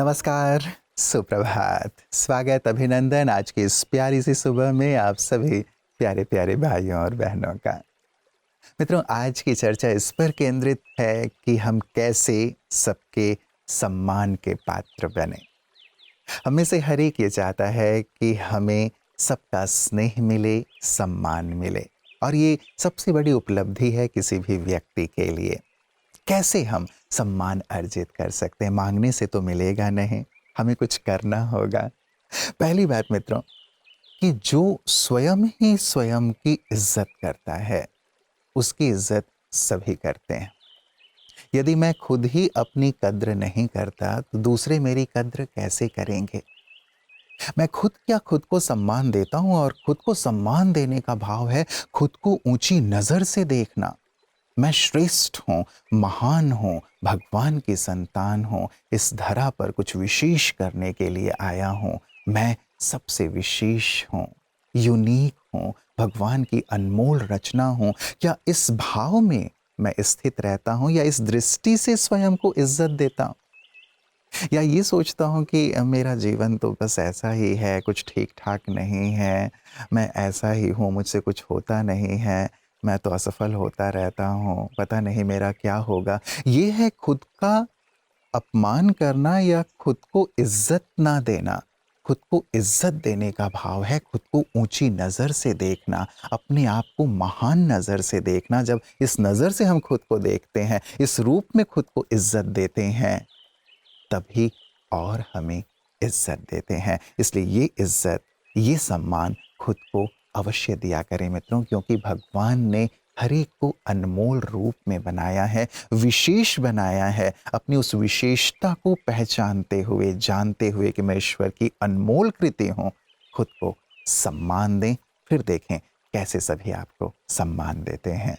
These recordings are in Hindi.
नमस्कार, सुप्रभात, स्वागत, अभिनंदन आज की इस प्यारी सी सुबह में आप सभी प्यारे-प्यारे भाइयों और बहनों का। मित्रों, आज की चर्चा इस पर केंद्रित है कि हम कैसे सबके सम्मान के पात्र बनें। हम में से हर एक ये चाहता है कि हमें सबका स्नेह मिले, सम्मान मिले और ये सबसे बड़ी उपलब्धि है किसी भी व्यक्ति के लिए। कैसे हम सम्मान अर्जित कर सकते हैं? मांगने से तो मिलेगा नहीं, हमें कुछ करना होगा। पहली बात मित्रों कि जो स्वयं ही स्वयं की इज्जत करता है, उसकी इज्जत सभी करते हैं। यदि मैं खुद ही अपनी कद्र नहीं करता, तो दूसरे मेरी कद्र कैसे करेंगे? मैं खुद क्या खुद को सम्मान देता हूँ और खुद को सम्मान देने का भाव है खुद को ऊंची नजर से देखना। मैं श्रेष्ठ हूँ, महान हूँ, भगवान की संतान हूँ, इस धरा पर कुछ विशेष करने के लिए आया हूँ। मैं सबसे विशेष हूँ, यूनिक हूँ, भगवान की अनमोल रचना हूँ। क्या इस भाव में मैं स्थित रहता हूँ या इस दृष्टि से स्वयं को इज्जत देता हूँ? या ये सोचता हूँ कि मेरा जीवन तो बस ऐसा ही है, कुछ ठीक-ठाक नहीं है, मैं ऐसा ही हूँ, मुझसे कुछ होता नहीं है, मैं तो असफल होता रहता हूँ, पता नहीं मेरा क्या होगा। ये है खुद का अपमान करना या खुद को इज़्ज़त ना देना। खुद को इज़्ज़त देने का भाव है खुद को ऊँची नज़र से देखना, अपने आप को महान नज़र से देखना। जब इस नज़र से हम खुद को देखते हैं, इस रूप में खुद को इज़्ज़त देते हैं, तभी और हमें इज्जत देते हैं। इसलिए ये इज्जत, ये सम्मान खुद को अवश्य दिया करें मित्रों, क्योंकि भगवान ने हर एक को अनमोल रूप में बनाया है, विशेष बनाया है। अपनी उस विशेषता को पहचानते हुए, जानते हुए कि मैं ईश्वर की अनमोल कृति हूँ, खुद को सम्मान दें, फिर देखें कैसे सभी आपको सम्मान देते हैं।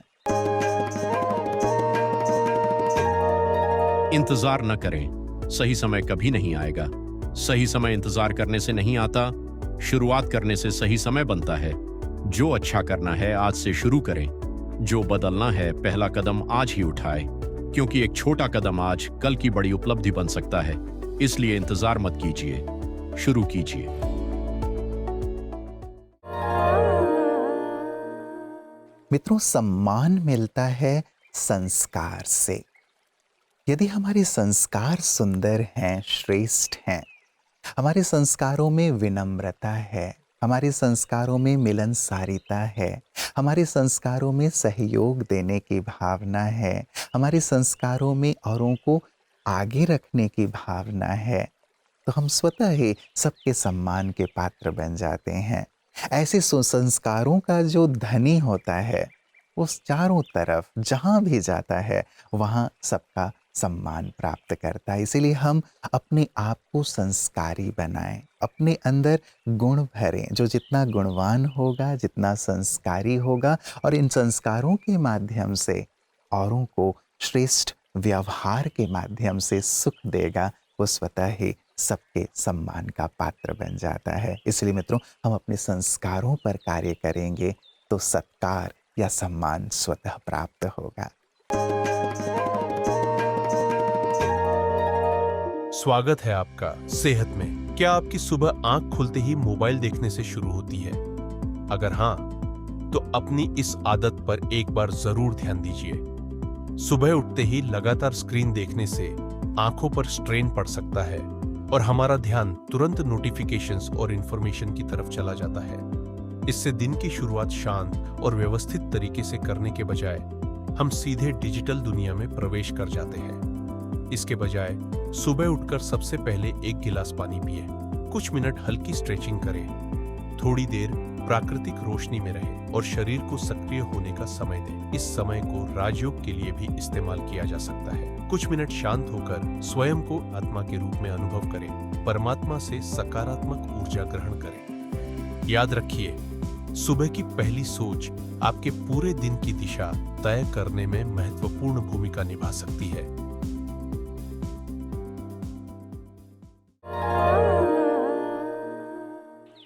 इंतजार न करें, सही समय कभी नहीं आएगा। सही समय इंतजार करने से नहीं आता, शुरुआत करने से सही समय बनता है। जो अच्छा करना है आज से शुरू करें, जो बदलना है पहला कदम आज ही उठाएं, क्योंकि एक छोटा कदम आज कल की बड़ी उपलब्धि बन सकता है। इसलिए इंतजार मत कीजिए, शुरू कीजिए। मित्रों, सम्मान मिलता है संस्कार से। यदि हमारे संस्कार सुंदर हैं, श्रेष्ठ हैं, हमारे संस्कारों में विनम्रता है, हमारे संस्कारों में मिलनसारिता है, हमारे संस्कारों में सहयोग देने की भावना है, हमारे संस्कारों में औरों को आगे रखने की भावना है, तो हम स्वतः ही सबके सम्मान के पात्र बन जाते हैं। ऐसे सुसंस्कारों का जो धनी होता है, वो चारों तरफ जहाँ भी जाता है, वहाँ सबका सम्मान प्राप्त करता है। इसीलिए हम अपने आप को संस्कारी बनाएं, अपने अंदर गुण भरें। जो जितना गुणवान होगा, जितना संस्कारी होगा और इन संस्कारों के माध्यम से औरों को श्रेष्ठ व्यवहार के माध्यम से सुख देगा, वो स्वतः ही सबके सम्मान का पात्र बन जाता है। इसलिए मित्रों, हम अपने संस्कारों पर कार्य करेंगे तो सत्कार या सम्मान स्वतः प्राप्त होगा। स्वागत है आपका सेहत में। क्या आपकी सुबह आंख खुलते ही मोबाइल देखने से शुरू होती है? अगर हाँ, तो अपनी इस आदत पर एक बार जरूर ध्यान दीजिए। सुबह उठते ही लगातार स्क्रीन देखने से आंखों पर स्ट्रेन पड़ सकता है और हमारा ध्यान तुरंत नोटिफिकेशंस और इंफॉर्मेशन की तरफ चला जाता है। इससे दिन की शुरुआत शांत और व्यवस्थित तरीके से करने के बजाय हम सीधे डिजिटल दुनिया में प्रवेश कर जाते हैं। इसके बजाय सुबह उठकर सबसे पहले एक गिलास पानी पिए, कुछ मिनट हल्की स्ट्रेचिंग करें, थोड़ी देर प्राकृतिक रोशनी में रहें और शरीर को सक्रिय होने का समय दें। इस समय को राजयोग के लिए भी इस्तेमाल किया जा सकता है। कुछ मिनट शांत होकर स्वयं को आत्मा के रूप में अनुभव करें, परमात्मा से सकारात्मक ऊर्जा ग्रहण करें। याद रखिए, सुबह की पहली सोच आपके पूरे दिन की दिशा तय करने में महत्वपूर्ण भूमिका निभा सकती है।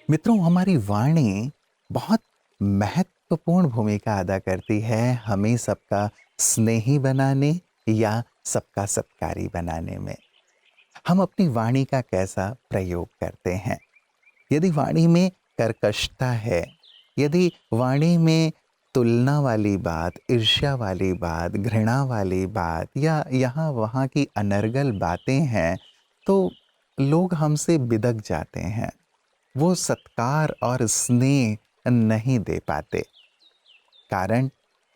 मित्रों, हमारी वाणी बहुत महत्वपूर्ण भूमिका अदा करती है हमें सबका स्नेही बनाने या सबका सत्कारी बनाने में। हम अपनी वाणी का कैसा प्रयोग करते हैं। यदि वाणी में कर्कशता है, यदि वाणी में तुलना वाली बात, ईर्ष्या वाली बात, घृणा वाली बात या यहाँ वहाँ की अनर्गल बातें हैं, तो लोग हमसे बिदक जाते हैं। वो सत्कार और स्नेह नहीं दे पाते। कारण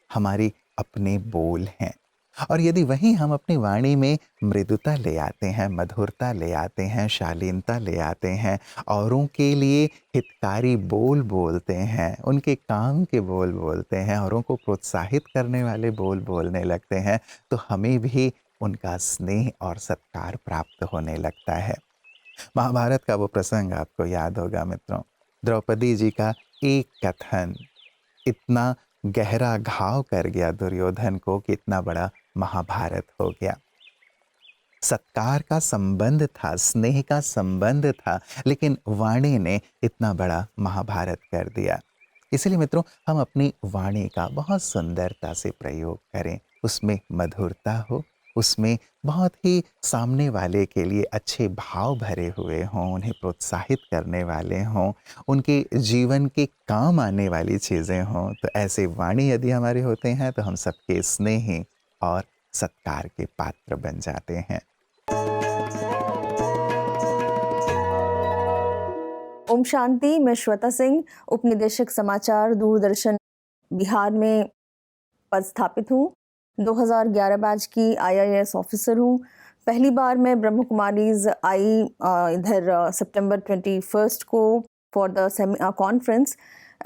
हमारे अपने बोल हैं। और यदि वहीं हम अपनी वाणी में मृदुता ले आते हैं, मधुरता ले आते हैं, शालीनता ले आते हैं, औरों के लिए हितकारी बोल बोलते हैं, उनके काम के बोल बोलते हैं, औरों को प्रोत्साहित करने वाले बोल बोलने लगते हैं, तो हमें भी उनका स्नेह और सत्कार प्राप्त होने लगता है। महाभारत का वो प्रसंग आपको याद होगा मित्रों। द्रौपदी जी का एक कथन इतना गहरा घाव कर गया दुर्योधन को कि इतना बड़ा महाभारत हो गया। सत्कार का संबंध था, स्नेह का संबंध था, लेकिन वाणी ने इतना बड़ा महाभारत कर दिया। इसलिए मित्रों, हम अपनी वाणी का बहुत सुंदरता से प्रयोग करें। उसमें मधुरता हो, उसमें बहुत ही सामने वाले के लिए अच्छे भाव भरे हुए हों, उन्हें प्रोत्साहित करने वाले हों, उनके जीवन के काम आने वाली चीज़ें हों। तो ऐसे वाणी यदि हमारे होते हैं तो हम सबके स्नेह और सत्कार के पात्र बन जाते हैं। ओम शांति। मैं श्वेता सिंह, उपनिदेशक समाचार दूरदर्शन बिहार में पदस्थापित हूँ। 2011 बैच की IAS ऑफिसर हूँ। पहली बार मैं ब्रह्म कुमारीज आई इधर सितंबर 21 को for the conference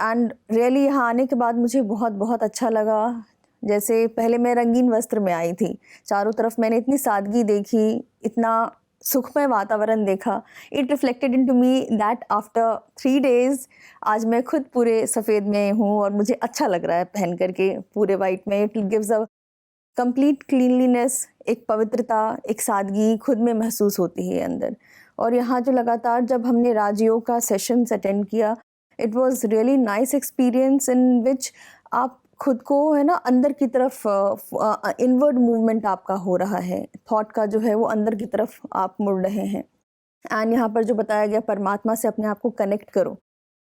and really यहाँ आने के बाद मुझे बहुत बहुत अच्छा लगा। जैसे पहले मैं रंगीन वस्त्र में आई थी, चारों तरफ मैंने इतनी सादगी देखी, इतना सुखमय वातावरण देखा। It reflected into me that after 3 days आज मैं खुद पूरे सफ़ेद में हूँ और मुझे अच्छा लग रहा है पहन करके पूरे वाइट में। It gives a complete cleanliness, एक पवित्रता, एक सादगी खुद में महसूस होती है अंदर। और यहाँ जो लगातार जब हमने राजयोग का सेशंस अटेंड किया, it was really nice experience in which आप खुद को है ना अंदर की तरफ इनवर्ड मूवमेंट आपका हो रहा है, थॉट का जो है वो अंदर की तरफ आप मुड़ रहे हैं। एंड यहाँ पर जो बताया गया, परमात्मा से अपने आप को कनेक्ट करो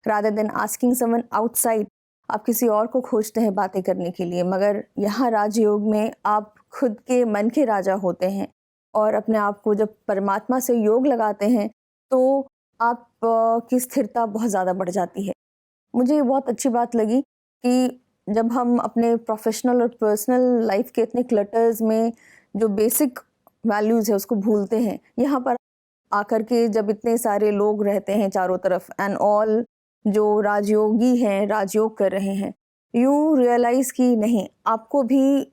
rather than asking someone outside. आप किसी और को खोजते हैं बातें करने के लिए, मगर यहाँ राजयोग में आप खुद के मन के राजा होते हैं और अपने आप को जब परमात्मा से योग लगाते हैं तो आप की स्थिरता बहुत ज़्यादा बढ़ जाती है। मुझे ये बहुत अच्छी बात लगी कि जब हम अपने प्रोफेशनल और पर्सनल लाइफ के इतने क्लटर्स में जो बेसिक वैल्यूज़ है उसको भूलते हैं, यहाँ पर आकर के जब इतने सारे लोग रहते हैं चारों तरफ एंड ऑल जो राजयोगी हैं, राजयोग कर रहे हैं, यू रियलाइज़ कि नहीं, आपको भी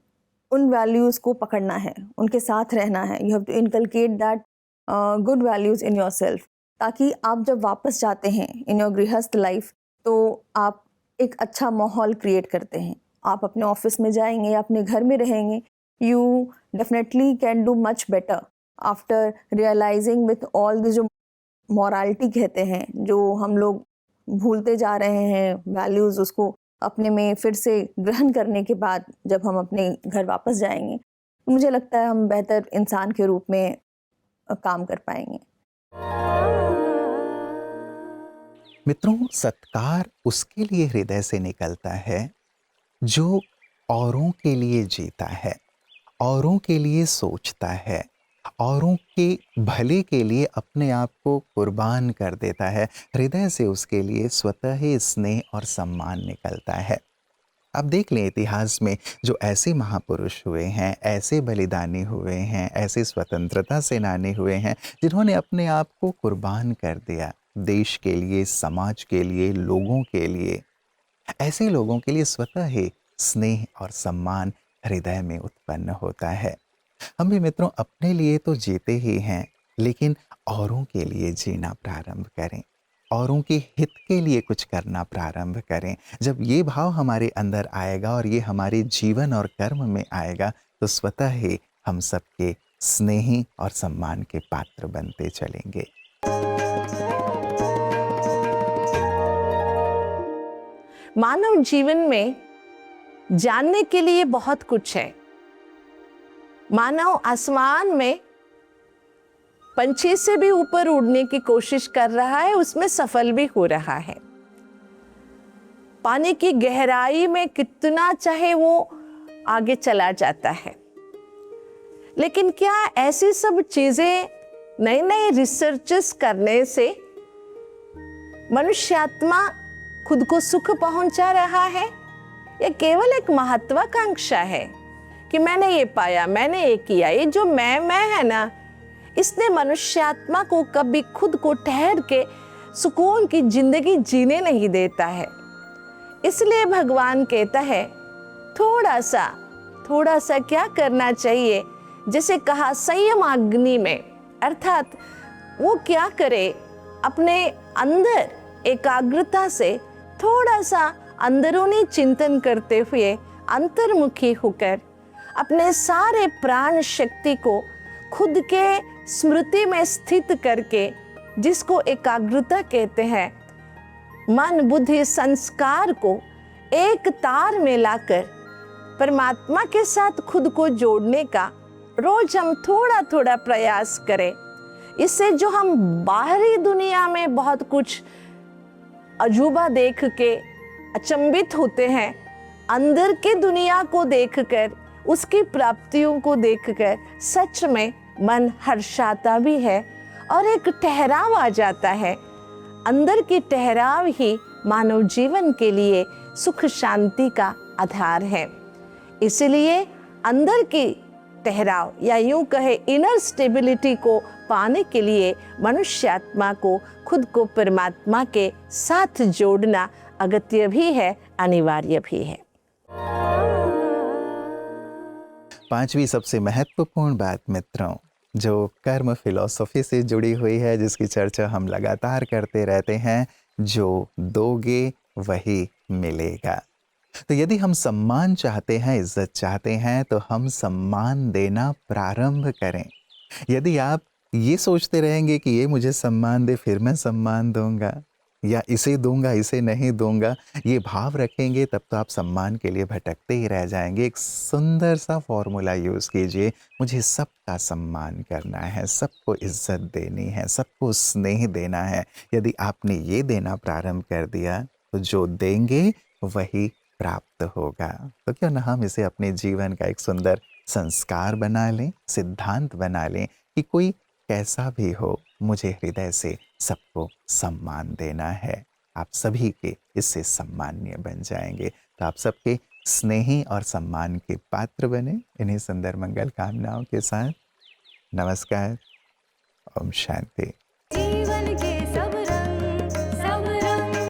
उन वैल्यूज़ को पकड़ना है, उनके साथ रहना है। You have to inculcate that good values in yourself, ताकि आप जब वापस जाते हैं इन योर गृहस्थ लाइफ तो आप एक अच्छा माहौल क्रिएट करते हैं। आप अपने ऑफिस में जाएंगे, अपने घर में रहेंगे, you definitely can do much better after realising with all this जो मॉरलिटी कहते हैं, जो हम लोग भूलते जा रहे हैं वैल्यूज़, उसको अपने में फिर से ग्रहण करने के बाद जब हम अपने घर वापस जाएंगे, मुझे लगता है हम बेहतर इंसान के रूप में काम कर पाएंगे। मित्रों, सत्कार उसके लिए हृदय से निकलता है जो औरों के लिए जीता है, औरों के लिए सोचता है, औरों के भले के लिए अपने आप को कुर्बान कर देता है। हृदय से उसके लिए स्वतः ही स्नेह और सम्मान निकलता है। आप देख लें इतिहास में जो ऐसे महापुरुष हुए हैं, ऐसे बलिदानी हुए हैं, ऐसे स्वतंत्रता सेनानी हुए हैं जिन्होंने अपने आप को कुर्बान कर दिया देश के लिए, समाज के लिए, लोगों के लिए। ऐसे लोगों के लिए स्वतः ही स्नेह और सम्मान हृदय में उत्पन्न होता है। हम भी मित्रों अपने लिए तो जीते ही हैं, लेकिन औरों के लिए जीना प्रारंभ करें, औरों के हित के लिए कुछ करना प्रारंभ करें। जब ये भाव हमारे अंदर आएगा और ये हमारे जीवन और कर्म में आएगा तो स्वतः ही हम सबके स्नेही और सम्मान के पात्र बनते चलेंगे। मानव जीवन में जानने के लिए बहुत कुछ है। मानव आसमान में पंछी से भी ऊपर उड़ने की कोशिश कर रहा है, उसमें सफल भी हो रहा है। पानी की गहराई में कितना चाहे वो आगे चला जाता है, लेकिन क्या ऐसी सब चीजें नए नए रिसर्चेस करने से मनुष्यात्मा खुद को सुख पहुंचा रहा है, या केवल एक महत्वाकांक्षा है कि मैंने ये पाया, मैंने ये किया? ये जो मैं है ना, इसने मनुष्यात्मा को कभी खुद को ठहर के सुकून की जिंदगी जीने नहीं देता है। इसलिए भगवान कहता है थोड़ा सा क्या करना चाहिए, जैसे कहा संयम अग्नि में, अर्थात वो क्या करे, अपने अंदर एकाग्रता से थोड़ा सा अंदरूनी चिंतन करते हुए अंतर्मुखी होकर अपने सारे प्राण शक्ति को खुद के स्मृति में स्थित करके, जिसको एकाग्रता कहते हैं, मन बुद्धि संस्कार को एक तार में लाकर परमात्मा के साथ खुद को जोड़ने का रोज हम थोड़ा थोड़ा प्रयास करें। इससे जो हम बाहरी दुनिया में बहुत कुछ अजूबा देख के अचंभित होते हैं, अंदर की दुनिया को देखकर, उसकी प्राप्तियों को देखकर सच में मन हर्षाता भी है और एक ठहराव आ जाता है। अंदर की ठहराव ही मानव जीवन के लिए सुख शांति का आधार है। इसलिए अंदर की ठहराव या यूं कहे इनर स्टेबिलिटी को पाने के लिए मनुष्यात्मा को खुद को परमात्मा के साथ जोड़ना अगत्य भी है, अनिवार्य भी है। पांचवी सबसे महत्वपूर्ण बात मित्रों, जो कर्म फिलॉसफी से जुड़ी हुई है, जिसकी चर्चा हम लगातार करते रहते हैं, जो दोगे वही मिलेगा। तो यदि हम सम्मान चाहते हैं, इज्जत चाहते हैं, तो हम सम्मान देना प्रारंभ करें। यदि आप ये सोचते रहेंगे कि ये मुझे सम्मान दे फिर मैं सम्मान दूंगा, या इसे दूंगा इसे नहीं दूंगा, ये भाव रखेंगे, तब तो आप सम्मान के लिए भटकते ही रह जाएंगे। एक सुंदर सा फॉर्मूला यूज़ कीजिए, मुझे सबका सम्मान करना है, सबको इज्जत देनी है, सबको स्नेह देना है। यदि आपने ये देना प्रारंभ कर दिया तो जो देंगे वही प्राप्त होगा। तो क्यों ना हम इसे अपने जीवन का एक सुंदर संस्कार बना लें, सिद्धांत बना लें कि कोई कैसा भी हो, मुझे हृदय से सबको सम्मान देना है। आप सभी के इससे सम्मान्य बन जाएंगे। तो आप सबके स्नेही और सम्मान के पात्र बने। इन्हीं सुंदर मंगल कामनाओं के साथ नमस्कार, ओम शांति।